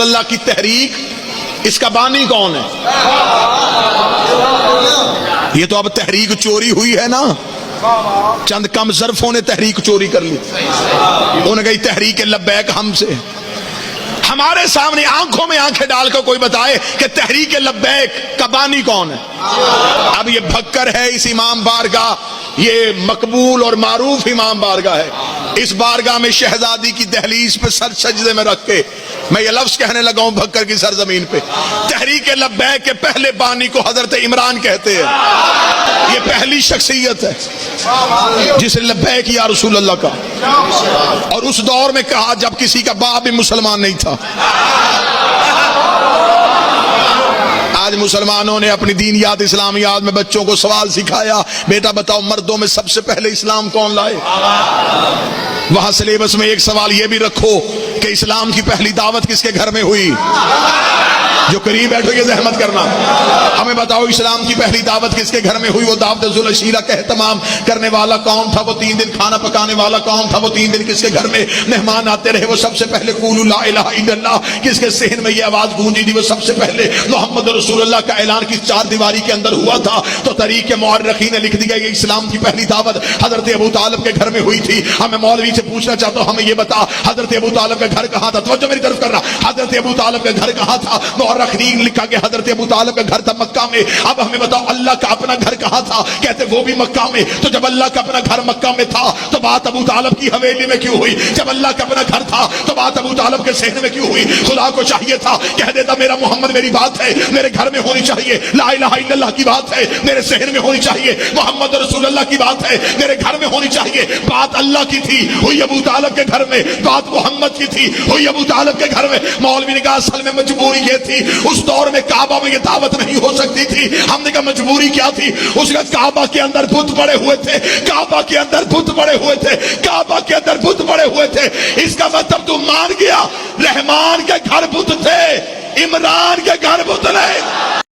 اللہ کی تحریک، اس کا بانی کون ہے؟ یہ تو اب تحریک چوری ہوئی ہے نا، چند کم ظرفوں نے تحریک چوری کر لی. انہوں نے کہی تحریک لبیک ہم سے. ہمارے سامنے آنکھوں میں آنکھیں ڈال کر کوئی بتائے کہ تحریک لبیک کا بانی کون ہے. اب یہ بھکر ہے اس امام بارگاہ، یہ مقبول اور معروف امام بارگاہ ہے. اس بارگاہ میں شہزادی کی دہلیز پہ سر سجدے میں رکھ کے میں یہ لفظ کہنے لگا ہوں بھکر کی سرزمین پہ، تحریک لبیک کے پہلے بانی کو حضرت عمران کہتے ہیں. یہ پہلی شخصیت ہے جس نے لبیک یا رسول اللہ کہا، اور اس دور میں کہا جب کسی کا باپ بھی مسلمان نہیں تھا. آج مسلمانوں نے اپنی دینیات اسلامیات میں بچوں کو سوال سکھایا، بیٹا بتاؤ مردوں میں سب سے پہلے اسلام کون لائے؟ وہاں سلیبس میں ایک سوال یہ بھی رکھو کہ اسلام کی پہلی دعوت کس کے گھر میں ہوئی؟ جو قریب بیٹھو یہ زحمت کرنا، ہمیں بتاؤ اسلام کی پہلی دعوت کس کے گھر میں ہوئی؟ وہ دعوت ذوالعشیرہ کا اہتمام کرنے والا کون تھا؟ وہ 3 دن کھانا پکانے والا کون تھا؟ وہ 3 دن کس کے گھر میں مہمان آتے رہے؟ وہ سب سے پہلے قولوا لا الہ الا اللہ کس کے ذہن میں یہ آواز گونجی تھی؟ وہ سب سے پہلے محمد رسول اللہ کا اعلان کس 4 دیواری کے اندر ہوا تھا؟ تو تاریخ مورخین نے لکھ دیا یہ اسلام کی پہلی دعوت حضرت ابو طالب کے گھر میں ہوئی تھی. ہمیں مولوی سے پوچھنا چاہتا ہوں، ہمیں یہ بتا حضرت ابو طالب کا گھر کہاں تھا؟ توجہ میری طرف کر رہا، حضرت ابو طالب کا گھر کہاں تھا؟ مورخین نے لکھا کہ حضرت ابو طالب کا گھر تھا مکہ میں. اب ہمیں بتاؤ اللہ کا اپنا گھر کہاں تھا؟ کہتے وہ بھی مکہ میں. تو جب اللہ کا اپنا گھر مکہ میں تھا تو بات ابو طالب کی حویلی میں کیوں ہوئی؟ جب اللہ کا اپنا گھر تھا تو بات ابو طالب کے ذہن میں کیوں ہوئی؟ خدا کو چاہیے تھا کہہ دیتا میرا محمد میری بات ہے میرے گھر میں ہونی چاہیے، لا الہ الا اللہ کی بات ہے میرے ذہن میں ہونی چاہیے، محمد رسول اللہ کی بات ہے میرے گھر میں ہونی چاہیے. بات اللہ کی تھی ہوئی ابو طالب کے گھر میں، بات محمد کی تھی ہوئی ابو طالب کے گھر میں. مولوی نے کہا اصل میں مجبوری یہ تھی، اس دور میں کعبہ میں یہ دعوت نہیں ہو سکتی تھی. ہم نے کہا مجبوری کیا تھی؟ اس کا کعبہ کے اندر بت پڑے ہوئے تھے، کعبہ کے اندر بت پڑے ہوئے تھے، کعبہ کے اندر بت پڑے ہوئے تھے. اس کا مطلب تو مان گیا رحمان کے گھر بت تھے، عمران کے گھر بت نہیں.